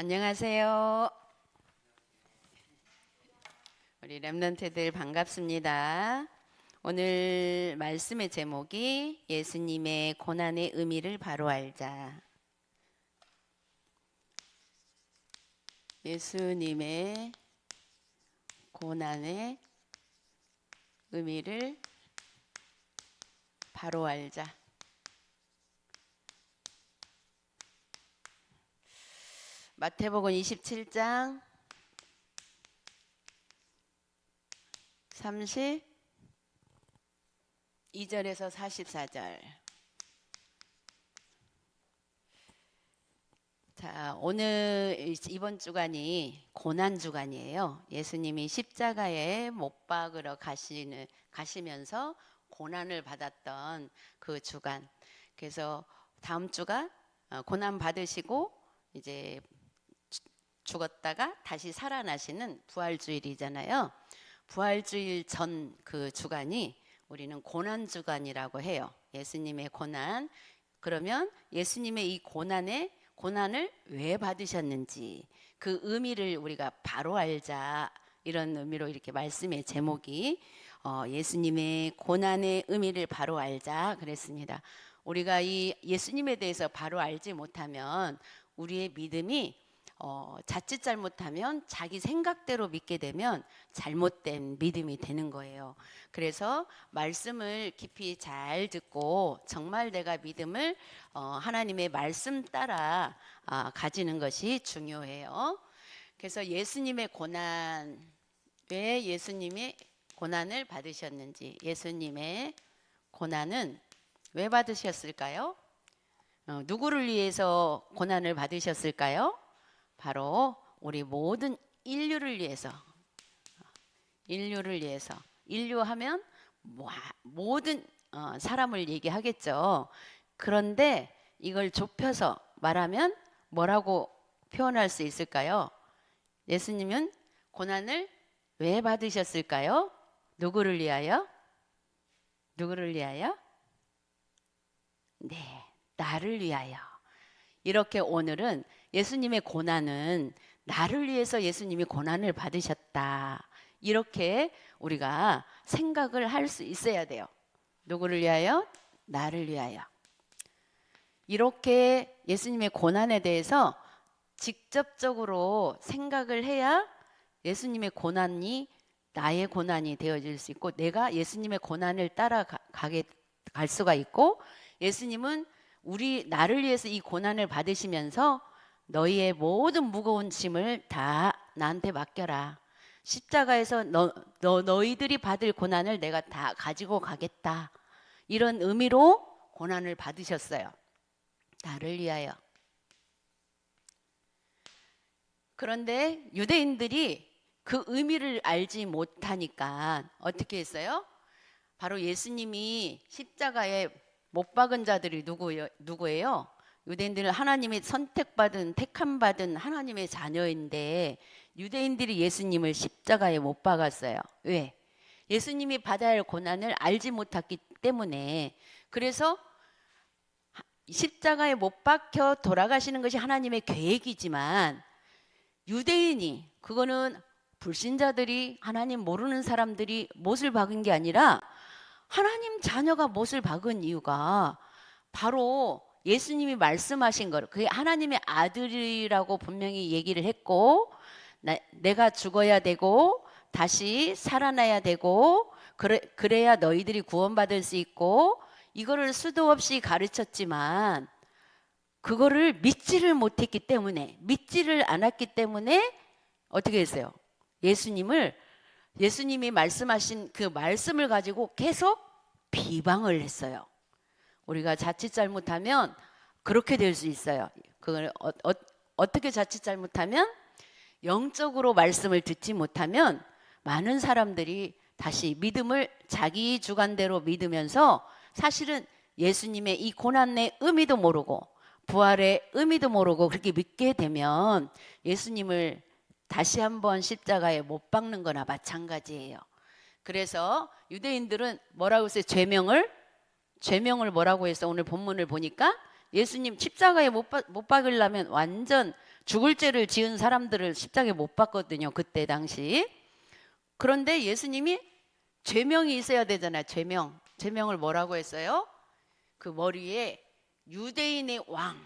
안녕하세요. 우리 렘넌트들 반갑습니다. 오늘 말씀의 제목이 예수님의 고난의 의미를 바로 알자. 예수님의 고난의 의미를 바로 알자. 마태복음 27장 32절에서 44절. 자, 오늘 이번 주간이 고난 주간이에요. 예수님이 십자가에 못 박으러 가시면서 고난을 받았던 그 주간. 그래서 다음 주가 고난 받으시고 이제 죽었다가 다시 살아나시는 부활주일이잖아요. 부활주일 전 그 주간이 우리는 고난 주간이라고 해요. 예수님의 고난. 그러면 예수님의 이 고난을 왜 받으셨는지 그 의미를 우리가 바로 알자. 이런 의미로 이렇게 말씀의 제목이 예수님의 고난의 의미를 바로 알자 그랬습니다. 우리가 이 예수님에 대해서 바로 알지 못하면 우리의 믿음이 자칫 잘못하면 자기 생각대로 믿게 되면 잘못된 믿음이 되는 거예요. 그래서 말씀을 깊이 잘 듣고 정말 내가 믿음을 하나님의 말씀 따라 가지는 것이 중요해요. 그래서 예수님의 고난, 왜 예수님이 고난을 받으셨는지, 예수님의 고난은 왜 받으셨을까요? 누구를 위해서 고난을 받으셨을까요? 바로 우리 모든 인류를 위해서. 인류하면 모든 사람을 얘기하겠죠. 그런데 이걸 좁혀서 말하면 뭐라고 표현할 수 있을까요? 예수님은 고난을 왜 받으셨을까요? 누구를 위하여? 누구를 위하여? 네, 나를 위하여. 이렇게 오늘은 예수님의 고난은 나를 위해서 예수님이 고난을 받으셨다. 이렇게 우리가 생각을 할 수 있어야 돼요. 누구를 위하여? 나를 위하여. 이렇게 예수님의 고난에 대해서 직접적으로 생각을 해야 예수님의 고난이 나의 고난이 되어질 수 있고 내가 예수님의 고난을 갈 수가 있고 예수님은 나를 위해서 이 고난을 받으시면서 너희의 모든 무거운 짐을 다 나한테 맡겨라. 십자가에서 너희들이 받을 고난을 내가 다 가지고 가겠다. 이런 의미로 고난을 받으셨어요. 나를 위하여. 그런데 유대인들이 그 의미를 알지 못하니까 어떻게 했어요? 바로 예수님이 십자가에 못 박은 자들이 누구예요? 유대인들은 하나님의 택함받은 하나님의 자녀인데 유대인들이 예수님을 십자가에 못 박았어요. 왜? 예수님이 받아야 할 고난을 알지 못했기 때문에. 그래서 십자가에 못 박혀 돌아가시는 것이 하나님의 계획이지만 유대인이, 그거는 불신자들이, 하나님 모르는 사람들이 못을 박은 게 아니라 하나님 자녀가 못을 박은 이유가 바로 예수님이 말씀하신 거를, 그게 하나님의 아들이라고 분명히 얘기를 했고 내가 죽어야 되고 다시 살아나야 되고 그래야 너희들이 구원받을 수 있고 이거를 수도 없이 가르쳤지만 그거를 믿지를 않았기 때문에 어떻게 했어요? 예수님이 말씀하신 그 말씀을 가지고 계속 비방을 했어요. 우리가 자칫 잘못하면 그렇게 될 수 있어요. 그걸 어떻게 자칫 잘못하면 영적으로 말씀을 듣지 못하면 많은 사람들이 다시 믿음을 자기 주관대로 믿으면서 사실은 예수님의 이 고난의 의미도 모르고 부활의 의미도 모르고 그렇게 믿게 되면 예수님을 다시 한번 십자가에 못 박는 거나 마찬가지예요. 그래서 유대인들은 뭐라고 했어요? 죄명을 뭐라고 해서 오늘 본문을 보니까 예수님 십자가에 못 박으려면 완전 죽을 죄를 지은 사람들을 십자가에 못 박거든요. 그때 당시. 그런데 예수님이 죄명이 있어야 되잖아요. 죄명을 뭐라고 했어요? 그 머리에 유대인의 왕.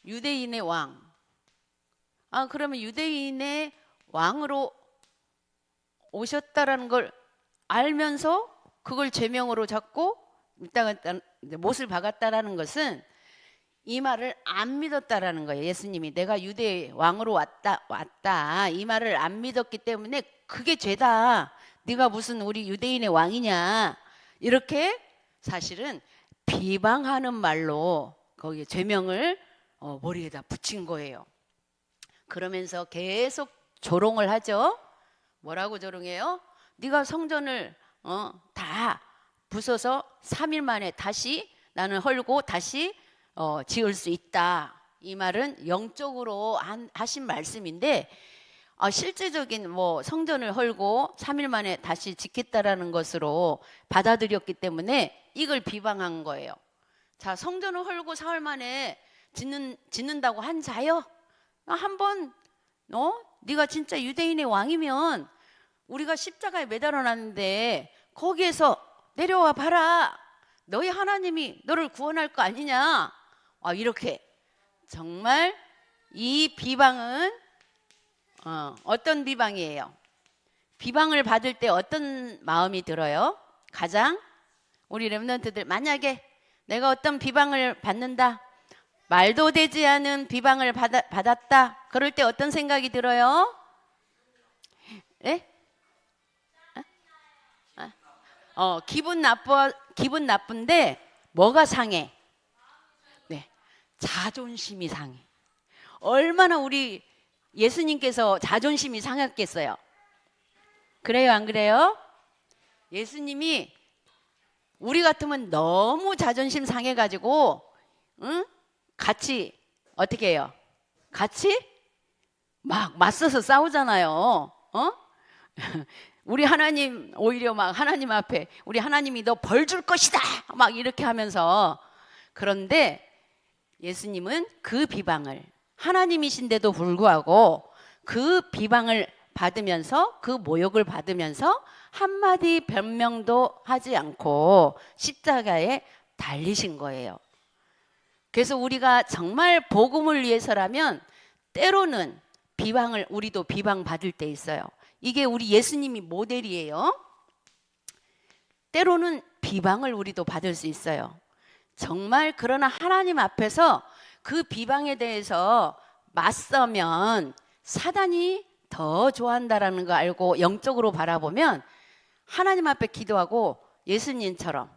유대인의 왕. 그러면 유대인의 왕으로 오셨다라는 걸 알면서 그걸 죄명으로 잡고 일단 못을 박았다라는 것은 이 말을 안 믿었다라는 거예요. 예수님이 내가 유대 왕으로 왔다 이 말을 안 믿었기 때문에 그게 죄다. 네가 무슨 우리 유대인의 왕이냐 이렇게 사실은 비방하는 말로 거기에 죄명을 머리에다 붙인 거예요. 그러면서 계속 조롱을 하죠. 뭐라고 조롱해요? 네가 성전을 다 부숴서 3일 만에 다시 나는 헐고 다시 지을 수 있다. 이 말은 영적으로 하신 말씀인데 실제적인 성전을 헐고 3일 만에 다시 짓겠다라는 것으로 받아들였기 때문에 이걸 비방한 거예요. 자, 성전을 헐고 4일 만에 짓는다고 한 자요? 한번 네가 진짜 유대인의 왕이면 우리가 십자가에 매달아 놨는데 거기에서 내려와 봐라. 너희 하나님이 너를 구원할 거 아니냐? 이렇게 정말 이 비방은 어떤 비방이에요? 비방을 받을 때 어떤 마음이 들어요? 가장 우리 렘넌트들 만약에 내가 어떤 비방을 받는다. 말도 되지 않은 비방을 받았다. 그럴 때 어떤 생각이 들어요? 예? 기분 나쁜데 뭐가 상해? 네, 자존심이 상해. 얼마나 우리 예수님께서 자존심이 상했겠어요? 그래요, 안 그래요? 예수님이 우리 같으면 너무 자존심 상해가지고, 같이 어떻게 해요? 같이 막 맞서서 싸우잖아요. 우리 하나님 오히려 막 하나님 앞에 우리 하나님이 너 벌 줄 것이다 막 이렇게 하면서 그런데 예수님은 그 비방을 하나님이신데도 불구하고 그 비방을 받으면서 그 모욕을 받으면서 한마디 변명도 하지 않고 십자가에 달리신 거예요. 그래서 우리가 정말 복음을 위해서라면 때로는 비방을 우리도 비방받을 때 있어요. 이게 우리 예수님이 모델이에요. 때로는 비방을 우리도 받을 수 있어요. 정말 그러나 하나님 앞에서 그 비방에 대해서 맞서면 사단이 더 좋아한다라는 거 알고 영적으로 바라보면 하나님 앞에 기도하고 예수님처럼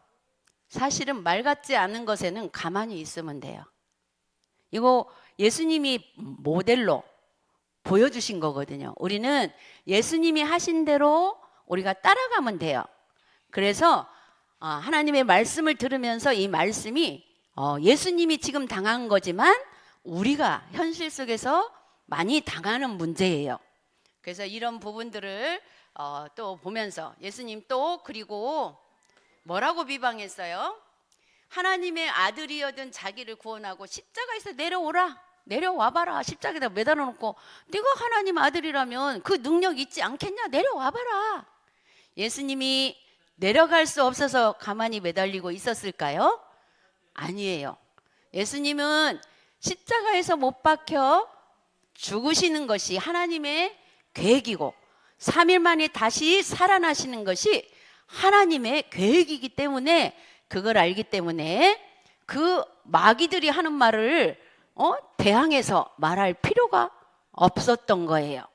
사실은 말 같지 않은 것에는 가만히 있으면 돼요. 이거 예수님이 모델로 보여주신 거거든요. 우리는 예수님이 하신 대로 우리가 따라가면 돼요. 그래서 하나님의 말씀을 들으면서 이 말씀이 예수님이 지금 당한 거지만 우리가 현실 속에서 많이 당하는 문제예요. 그래서 이런 부분들을 또 보면서 예수님 또 그리고 뭐라고 비방했어요? 하나님의 아들이어든 자기를 구원하고 십자가에서 내려와봐라. 십자가에다 매달아 놓고 네가 하나님 아들이라면 그 능력 있지 않겠냐? 내려와봐라. 예수님이 내려갈 수 없어서 가만히 매달리고 있었을까요? 아니에요. 예수님은 십자가에서 못 박혀 죽으시는 것이 하나님의 계획이고 3일 만에 다시 살아나시는 것이 하나님의 계획이기 때문에 그걸 알기 때문에 그 마귀들이 하는 말을 대항해서 말할 필요가 없었던 거예요.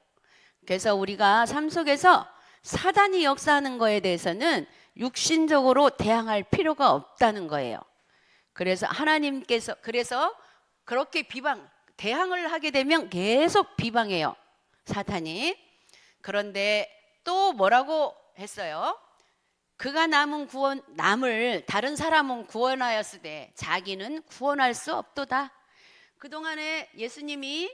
그래서 우리가 삶 속에서 사단이 역사하는 거에 대해서는 육신적으로 대항할 필요가 없다는 거예요. 그래서 하나님께서 그렇게 대항을 하게 되면 계속 비방해요, 사탄이. 그런데 또 뭐라고 했어요? 그가 남을 다른 사람은 구원하였으되 자기는 구원할 수 없도다. 그동안에 예수님이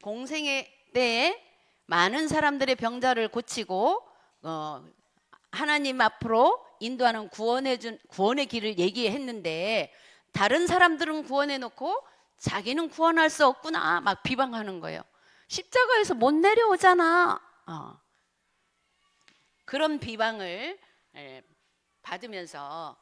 공생의 때에 많은 사람들의 병자를 고치고 하나님 앞으로 인도하는 구원의 길을 얘기했는데 다른 사람들은 구원해 놓고 자기는 구원할 수 없구나 막 비방하는 거예요. 십자가에서 못 내려오잖아. 그런 비방을 받으면서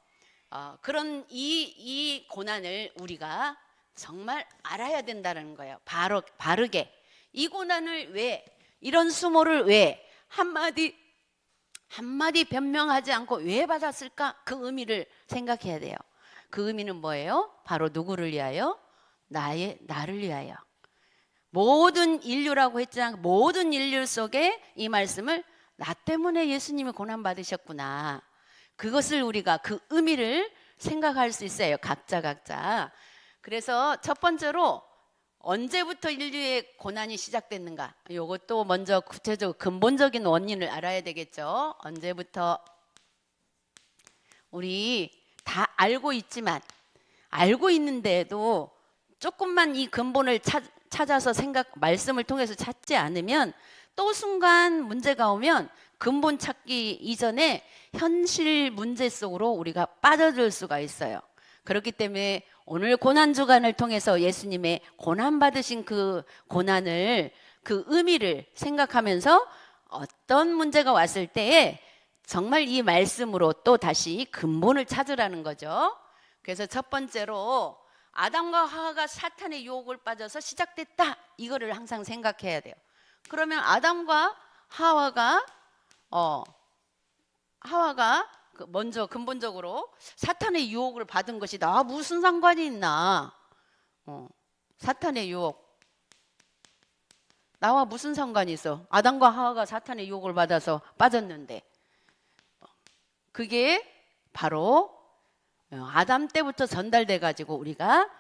그런 이 고난을 우리가 정말 알아야 된다는 거예요. 바르게 이 고난을 왜, 이런 수모를 왜 한마디 변명하지 않고 왜 받았을까? 그 의미를 생각해야 돼요. 그 의미는 뭐예요? 바로 누구를 위하여? 나를 위하여. 모든 인류라고 했지만 모든 인류 속에 이 말씀을 나 때문에 예수님이 고난 받으셨구나. 그것을 우리가 그 의미를 생각할 수 있어요. 각자. 그래서 첫 번째로 언제부터 인류의 고난이 시작됐는가? 이것도 먼저 구체적으로 근본적인 원인을 알아야 되겠죠. 언제부터? 우리 다 알고 있지만 알고 있는데도 조금만 이 근본을 찾아서 말씀을 통해서 찾지 않으면 또 순간 문제가 오면 근본 찾기 이전에 현실 문제 속으로 우리가 빠져들 수가 있어요. 그렇기 때문에 오늘 고난주간을 통해서 예수님의 고난받으신 그 고난을, 그 의미를 생각하면서 어떤 문제가 왔을 때에 정말 이 말씀으로 또 다시 근본을 찾으라는 거죠. 그래서 첫 번째로 아담과 하와가 사탄의 유혹을 빠져서 시작됐다. 이거를 항상 생각해야 돼요. 그러면 아담과 하와가 먼저 근본적으로 사탄의 유혹을 받은 것이 나와 무슨 상관이 있나? 사탄의 유혹 나와 무슨 상관이 있어? 아담과 하와가 사탄의 유혹을 받아서 빠졌는데 그게 바로 아담 때부터 전달돼 가지고 우리가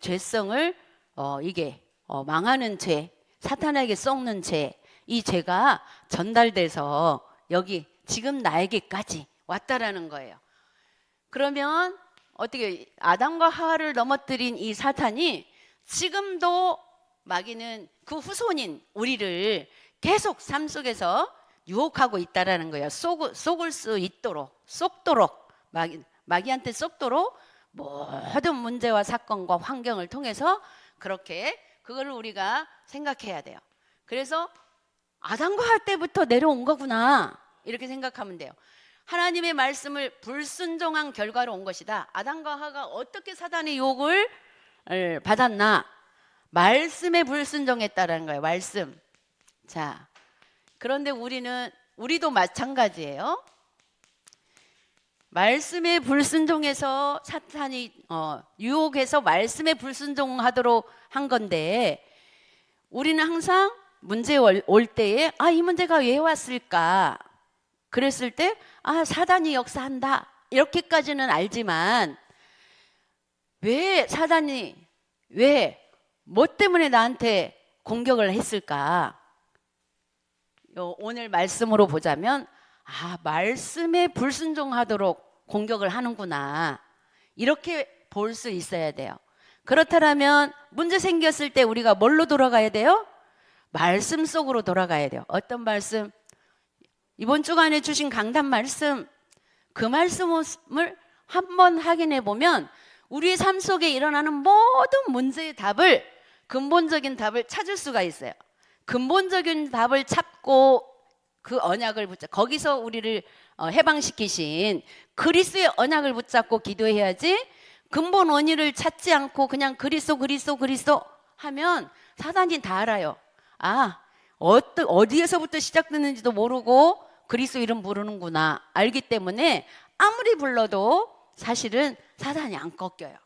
죄성을 이게 망하는 죄, 사탄에게 썩는 죄, 이 죄가 전달돼서 여기 지금 나에게까지 왔다라는 거예요. 그러면 어떻게 아담과 하와를 넘어뜨린 이 사탄이 지금도 마귀는 그 후손인 우리를 계속 삶 속에서 유혹하고 있다라는 거예요. 속을 수 있도록, 쏙도록 마귀한테 쏙도록 모든 문제와 사건과 환경을 통해서 그렇게 그거를 우리가 생각해야 돼요. 그래서 아담과 하와 때부터 내려온 거구나 이렇게 생각하면 돼요. 하나님의 말씀을 불순종한 결과로 온 것이다. 아담과 하와가 어떻게 사단의 유혹을 받았나? 말씀에 불순종했다라는 거예요. 말씀. 자, 그런데 우리도 마찬가지예요. 말씀에 불순종해서 사탄이 유혹해서 말씀에 불순종하도록 한 건데 우리는 항상 문제 올 때에 이 문제가 왜 왔을까? 그랬을 때 사단이 역사한다 이렇게까지는 알지만 왜 사단이 뭐 때문에 나한테 공격을 했을까? 오늘 말씀으로 보자면 말씀에 불순종하도록 공격을 하는구나 이렇게 볼 수 있어야 돼요. 그렇다면 문제 생겼을 때 우리가 뭘로 돌아가야 돼요? 말씀 속으로 돌아가야 돼요. 어떤 말씀? 이번 주간에 주신 강단 말씀, 그 말씀을 한번 확인해 보면 우리의 삶 속에 일어나는 모든 문제의 답을, 근본적인 답을 찾을 수가 있어요. 근본적인 답을 찾고 그 언약을 붙잡고 거기서 우리를 해방시키신 그리스도의 언약을 붙잡고 기도해야지 근본 원인을 찾지 않고 그냥 그리스도 하면 사단이 다 알아요. 어디에서부터 시작됐는지도 모르고 그리스도 이름 부르는구나 알기 때문에 아무리 불러도 사실은 사단이 안 꺾여요.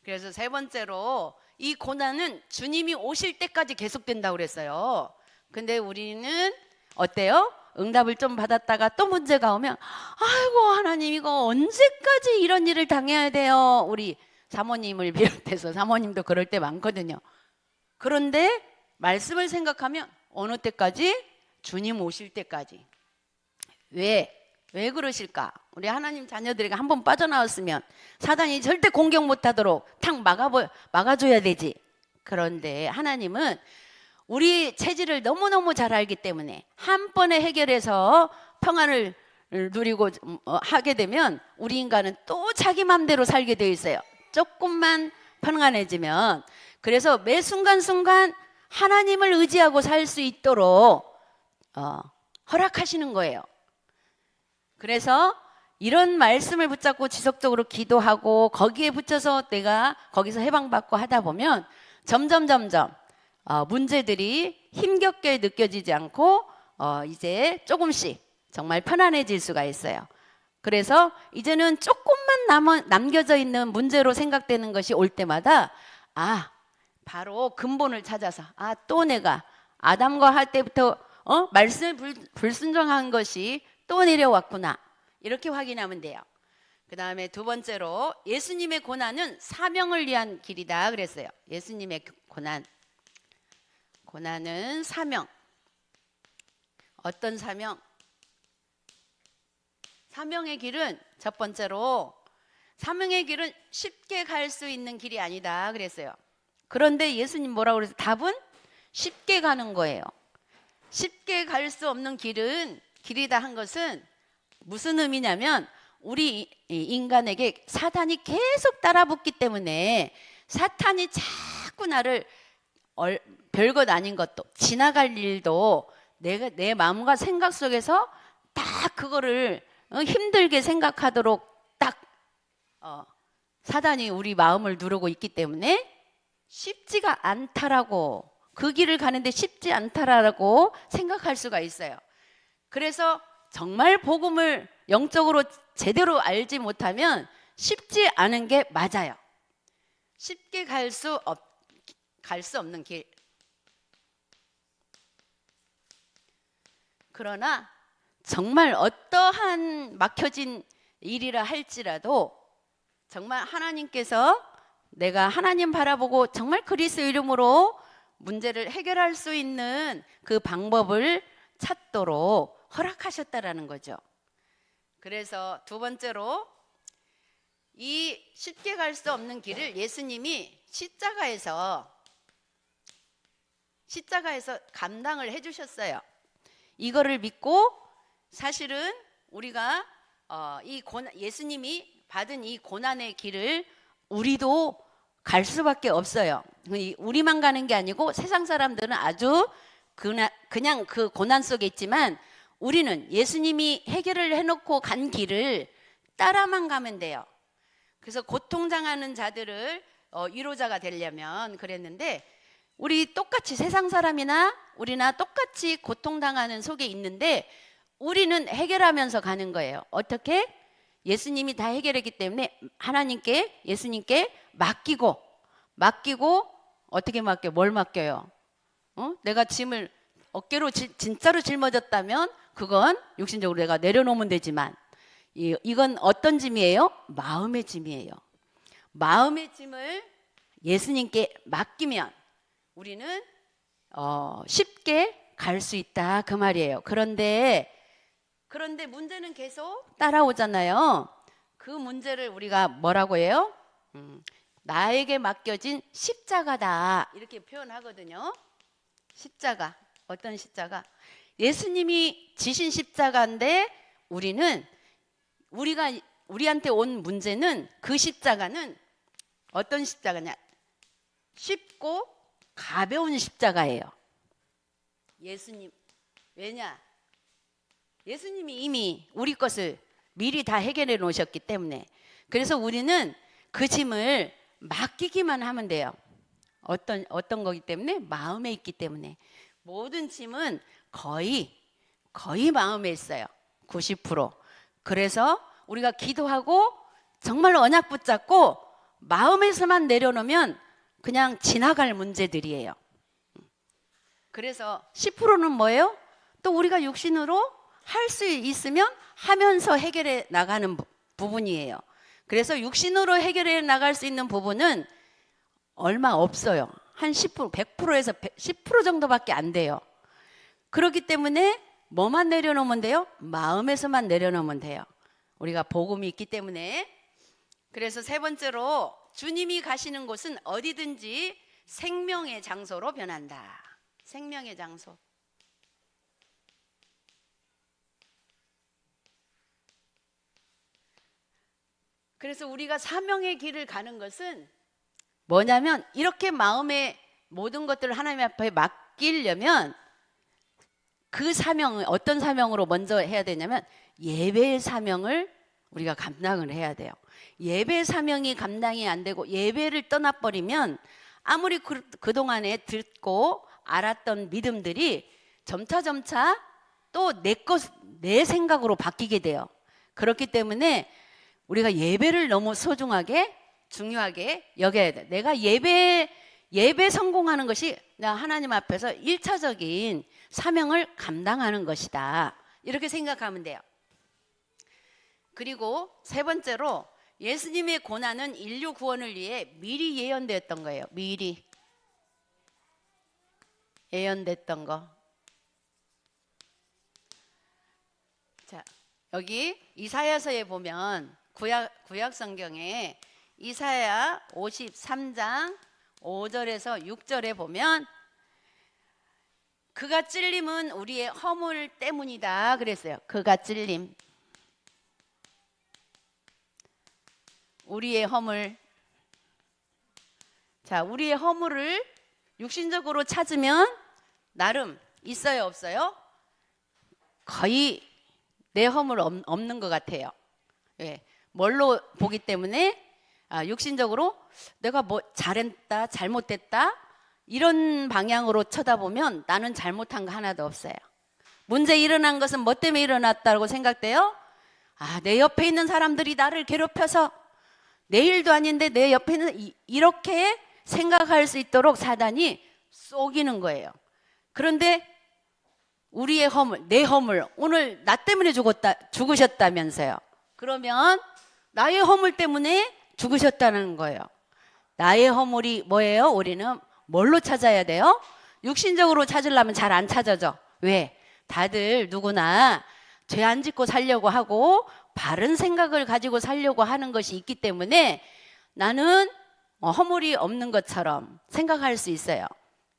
그래서 세 번째로 이 고난은 주님이 오실 때까지 계속된다고 그랬어요. 근데 우리는 어때요? 응답을 좀 받았다가 또 문제가 오면 아이고 하나님 이거 언제까지 이런 일을 당해야 돼요? 우리 사모님을 비롯해서 사모님도 그럴 때 많거든요. 그런데 말씀을 생각하면 어느 때까지? 주님 오실 때까지. 왜 그러실까? 우리 하나님 자녀들에게 한번 빠져나왔으면 사단이 절대 공격 못하도록 탁 막아줘야 되지. 그런데 하나님은 우리 체질을 너무너무 잘 알기 때문에 한 번에 해결해서 평안을 누리고 하게 되면 우리 인간은 또 자기 맘대로 살게 되어 있어요. 조금만 평안해지면. 그래서 매 순간순간 하나님을 의지하고 살 수 있도록 허락하시는 거예요. 그래서 이런 말씀을 붙잡고 지속적으로 기도하고 거기에 붙여서 내가 거기서 해방받고 하다 보면 점점 문제들이 힘겹게 느껴지지 않고 이제 조금씩 정말 편안해질 수가 있어요. 그래서 이제는 조금만 남겨져 있는 문제로 생각되는 것이 올 때마다 바로 근본을 찾아서 또 내가 아담과 할 때부터 말씀을 불순종한 것이 또 내려왔구나, 이렇게 확인하면 돼요. 그 다음에 두 번째로 예수님의 고난은 사명을 위한 길이다 그랬어요. 예수님의 고난은 사명. 어떤 사명? 사명의 길은 첫 번째로 사명의 길은 쉽게 갈 수 있는 길이 아니다 그랬어요. 그런데 예수님 뭐라고 그랬어요? 답은 쉽게 가는 거예요. 쉽게 갈 수 없는 길이다 한 것은 무슨 의미냐면 우리 인간에게 사탄이 계속 따라붙기 때문에 사탄이 자꾸 나를 별것 아닌 것도 지나갈 일도 내 마음과 생각 속에서 딱 그거를 힘들게 생각하도록 딱 사단이 우리 마음을 누르고 있기 때문에 쉽지가 않다라고, 그 길을 가는데 쉽지 않다라고 생각할 수가 있어요. 그래서 정말 복음을 영적으로 제대로 알지 못하면 쉽지 않은 게 맞아요. 쉽게 갈 수 없는 길. 그러나 정말 어떠한 막혀진 일이라 할지라도 정말 하나님께서 내가 하나님 바라보고 정말 그리스도 이름으로 문제를 해결할 수 있는 그 방법을 찾도록 허락하셨다라는 거죠. 그래서 두 번째로 이 쉽게 갈 수 없는 길을 예수님이 십자가에서 감당을 해주셨어요. 이거를 믿고 사실은 우리가 예수님이 받은 이 고난의 길을 우리도 갈 수밖에 없어요. 우리만 가는 게 아니고 세상 사람들은 아주 그냥 그 고난 속에 있지만 우리는 예수님이 해결을 해놓고 간 길을 따라만 가면 돼요. 그래서 고통당하는 자들을 위로자가 되려면 그랬는데, 우리 똑같이 세상 사람이나 우리나 똑같이 고통당하는 속에 있는데 우리는 해결하면서 가는 거예요. 어떻게? 예수님이 다 해결했기 때문에 예수님께 맡기고 어떻게 맡겨? 뭘 맡겨요? 내가 짐을 어깨로 진짜로 짊어졌다면 그건 육신적으로 내가 내려놓으면 되지만 이건 어떤 짐이에요? 마음의 짐이에요. 마음의 짐을 예수님께 맡기면 우리는 쉽게 갈 수 있다 그 말이에요. 그런데 문제는 계속 따라오잖아요. 그 문제를 우리가 뭐라고 해요? 나에게 맡겨진 십자가다 이렇게 표현하거든요. 십자가, 어떤 십자가? 예수님이 지신 십자가인데 우리한테 온 문제는, 그 십자가는 어떤 십자가냐? 쉽고 가벼운 십자가예요. 예수님, 왜냐? 예수님이 이미 우리 것을 미리 다 해결해 놓으셨기 때문에. 그래서 우리는 그 짐을 맡기기만 하면 돼요. 어떤 거기 때문에? 마음에 있기 때문에. 모든 짐은 거의 마음에 있어요. 90%. 그래서 우리가 기도하고 정말 언약 붙잡고 마음에서만 내려놓으면 그냥 지나갈 문제들이에요. 그래서 10%는 뭐예요? 또 우리가 육신으로 할 수 있으면 하면서 해결해 나가는 부분이에요. 그래서 육신으로 해결해 나갈 수 있는 부분은 얼마 없어요. 한 10%, 100%에서 10% 정도밖에 안 돼요. 그렇기 때문에 뭐만 내려놓으면 돼요? 마음에서만 내려놓으면 돼요. 우리가 복음이 있기 때문에. 그래서 세 번째로 주님이 가시는 곳은 어디든지 생명의 장소로 변한다. 생명의 장소. 그래서 우리가 사명의 길을 가는 것은 뭐냐면 이렇게 마음의 모든 것들을 하나님 앞에 맡기려면 그 사명을 어떤 사명으로 먼저 해야 되냐면 예배의 사명을 우리가 감당을 해야 돼요. 예배 사명이 감당이 안 되고 예배를 떠나버리면 아무리 그동안에 듣고 알았던 믿음들이 점차 또 내 생각으로 바뀌게 돼요. 그렇기 때문에 우리가 예배를 너무 소중하게 중요하게 여겨야 돼. 내가 예배 성공하는 것이 나 하나님 앞에서 1차적인 사명을 감당하는 것이다. 이렇게 생각하면 돼요. 그리고 세 번째로 예수님의 고난은 인류 구원을 위해 미리 예언되었던 거예요. 미리 예언됐던 거. 자, 여기 이사야서에 보면 구약 성경에 이사야 53장 5절에서 6절에 보면 그가 찔림은 우리의 허물 때문이다 그랬어요. 그가 찔림. 우리의 허물. 자, 우리의 허물을 육신적으로 찾으면 나름 있어요, 없어요? 거의 내 허물 없는 것 같아요. 예. 뭘로 보기 때문에 육신적으로 내가 뭐 잘했다, 잘못됐다 이런 방향으로 쳐다보면 나는 잘못한 거 하나도 없어요. 문제 일어난 것은 뭐 때문에 일어났다고 생각돼요? 내 옆에 있는 사람들이 나를 괴롭혀서 내 일도 아닌데 내 옆에 있는 이렇게 생각할 수 있도록 사단이 속이는 거예요. 그런데 우리의 허물, 내 허물, 오늘 나 때문에 죽으셨다면서요. 그러면 나의 허물 때문에 죽으셨다는 거예요. 나의 허물이 뭐예요? 우리는 뭘로 찾아야 돼요? 육신적으로 찾으려면 잘 안 찾아져. 왜? 다들 누구나 죄 안 짓고 살려고 하고 바른 생각을 가지고 살려고 하는 것이 있기 때문에 나는 허물이 없는 것처럼 생각할 수 있어요.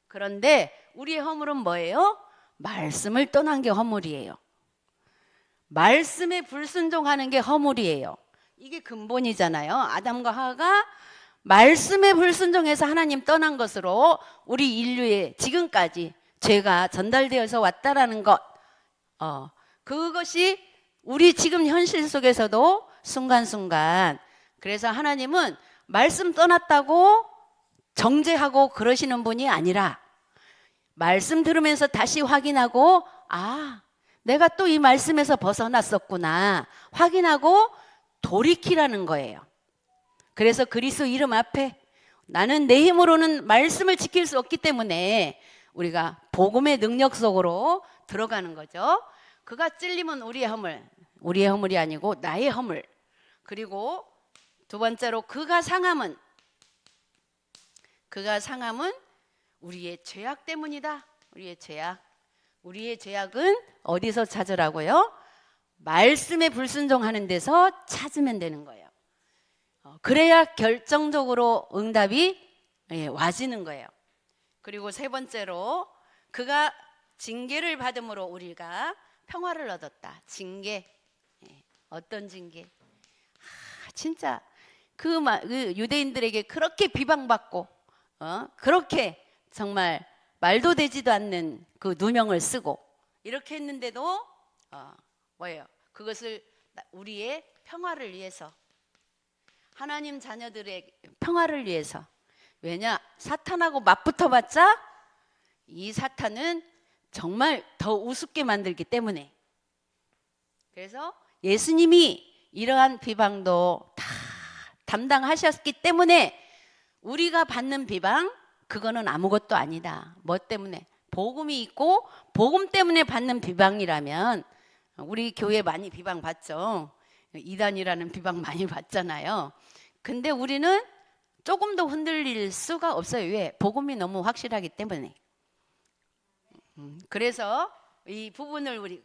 그런데 우리의 허물은 뭐예요? 말씀을 떠난 게 허물이에요. 말씀에 불순종하는 게 허물이에요. 이게 근본이잖아요. 아담과 하와가 말씀에 불순종해서 하나님 떠난 것으로 우리 인류에 지금까지 죄가 전달되어서 왔다라는 것. 그것이 우리 지금 현실 속에서도 순간순간. 그래서 하나님은 말씀 떠났다고 정죄하고 그러시는 분이 아니라 말씀 들으면서 다시 확인하고 내가 또 이 말씀에서 벗어났었구나 확인하고 돌이키라는 거예요. 그래서 그리스도 이름 앞에 나는 내 힘으로는 말씀을 지킬 수 없기 때문에 우리가 복음의 능력 속으로 들어가는 거죠. 그가 찔림은 우리의 허물이 아니고 나의 허물. 그리고 두 번째로 그가 상함은 우리의 죄악 때문이다. 우리의 죄악은 어디서 찾으라고요? 말씀에 불순종하는 데서 찾으면 되는 거예요. 그래야 결정적으로 응답이 와지는 거예요. 그리고 세 번째로 그가 징계를 받음으로 우리가 평화를 얻었다. 징계. 어떤 징계? 진짜 그 유대인들에게 그렇게 비방받고 그렇게 정말 말도 되지도 않는 그 누명을 쓰고 이렇게 했는데도 뭐예요? 그것을 우리의 평화를 위해서 하나님 자녀들의 평화를 위해서. 왜냐? 사탄하고 맞붙어봤자 이 사탄은 정말 더 우습게 만들기 때문에. 그래서 예수님이 이러한 비방도 다 담당하셨기 때문에 우리가 받는 비방 그거는 아무것도 아니다. 뭐 때문에? 복음이 있고 복음 때문에 받는 비방이라면 우리 교회 많이 비방받죠. 이단이라는 비방 많이 받잖아요. 근데 우리는 조금 더 흔들릴 수가 없어요. 왜? 복음이 너무 확실하기 때문에. 그래서 이 부분을 우리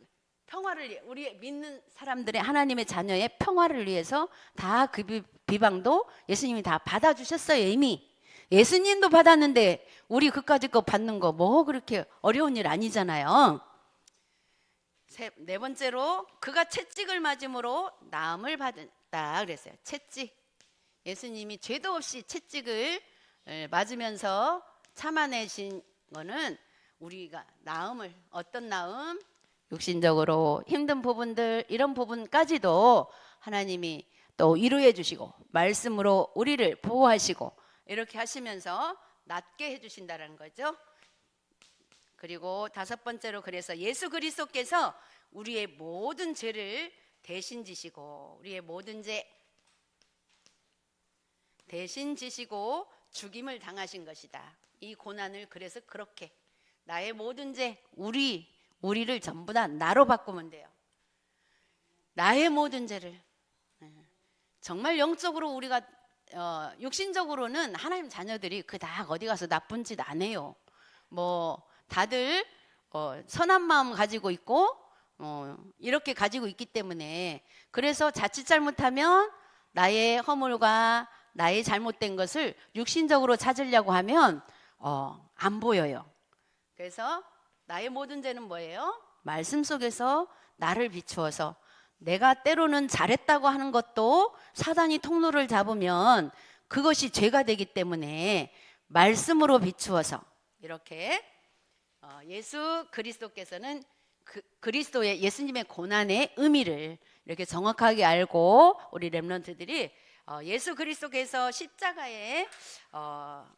믿는 사람들의 하나님의 자녀의 평화를 위해서 다 그 비방도 예수님이 다 받아주셨어요. 이미 예수님도 받았는데 우리 그까짓 거 받는 거 뭐 그렇게 어려운 일 아니잖아요. 네 번째로 그가 채찍을 맞음으로 나음을 받은 맞다 그랬어요. 채찍. 예수님이 죄도 없이 채찍을 맞으면서 참아내신 거는 우리가 나음을, 어떤 나음? 육신적으로 힘든 부분들, 이런 부분까지도 하나님이 또 위로해 주시고 말씀으로 우리를 보호하시고 이렇게 하시면서 낫게 해주신다는 거죠. 그리고 다섯 번째로, 그래서 예수 그리스도께서 우리의 모든 죄를 대신 지시고, 우리의 모든 죄 대신 지시고 죽임을 당하신 것이다. 이 고난을 그래서 그렇게 나의 모든 죄, 우리를 전부 다 나로 바꾸면 돼요. 나의 모든 죄를. 정말 영적으로 우리가 육신적으로는 하나님 자녀들이 그닥 어디 가서 나쁜 짓 안 해요. 뭐 다들 선한 마음 가지고 있고 이렇게 가지고 있기 때문에, 그래서 자칫 잘못하면 나의 허물과 나의 잘못된 것을 육신적으로 찾으려고 하면 안 보여요. 그래서 나의 모든 죄는 뭐예요? 말씀 속에서 나를 비추어서, 내가 때로는 잘했다고 하는 것도 사단이 통로를 잡으면 그것이 죄가 되기 때문에 말씀으로 비추어서 이렇게 예수 그리스도께서는 그리스도의 예수님의 고난의 의미를 이렇게 정확하게 알고 우리 렘넌트들이 예수 그리스도께서 십자가에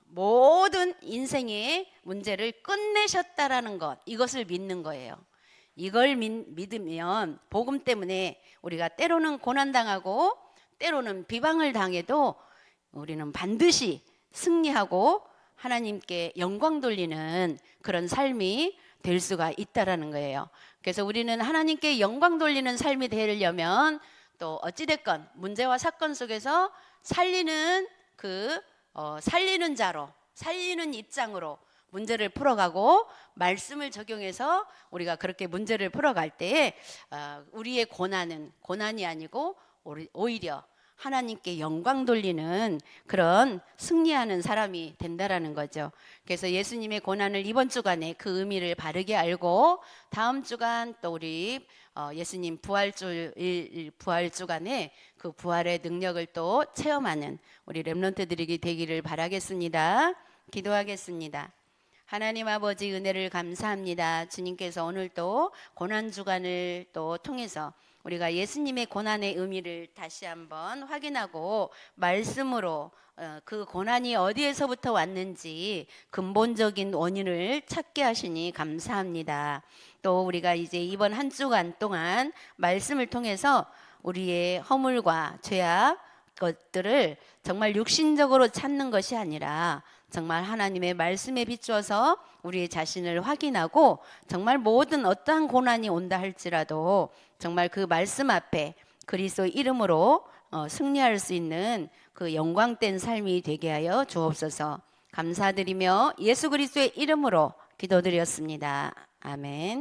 모든 인생의 문제를 끝내셨다라는 것, 이것을 믿는 거예요. 이걸 믿으면 복음 때문에 우리가 때로는 고난당하고 때로는 비방을 당해도 우리는 반드시 승리하고 하나님께 영광 돌리는 그런 삶이 될 수가 있다라는 거예요. 그래서 우리는 하나님께 영광 돌리는 삶이 되려면 또 어찌됐건 문제와 사건 속에서 살리는 살리는 자로, 살리는 입장으로 문제를 풀어가고 말씀을 적용해서 우리가 그렇게 문제를 풀어갈 때에 우리의 고난이 아니고 오히려 하나님께 영광 돌리는 그런 승리하는 사람이 된다라는 거죠. 그래서 예수님의 고난을 이번 주간에 그 의미를 바르게 알고 다음 주간 또 우리 예수님 부활주간에 그 부활의 능력을 또 체험하는 우리 렘넌트들이 되기를 바라겠습니다. 기도하겠습니다. 하나님 아버지, 은혜를 감사합니다. 주님께서 오늘 또 고난주간을 또 통해서 우리가 예수님의 고난의 의미를 다시 한번 확인하고 말씀으로 그 고난이 어디에서부터 왔는지 근본적인 원인을 찾게 하시니 감사합니다. 또 우리가 이제 이번 한 주간 동안 말씀을 통해서 우리의 허물과 죄악 것들을 정말 육신적으로 찾는 것이 아니라 정말 하나님의 말씀에 비추어서 우리의 자신을 확인하고 정말 모든 어떠한 고난이 온다 할지라도 정말 그 말씀 앞에 그리스도 이름으로 승리할 수 있는 그 영광된 삶이 되게 하여 주옵소서. 감사드리며 예수 그리스도의 이름으로 기도드렸습니다. 아멘.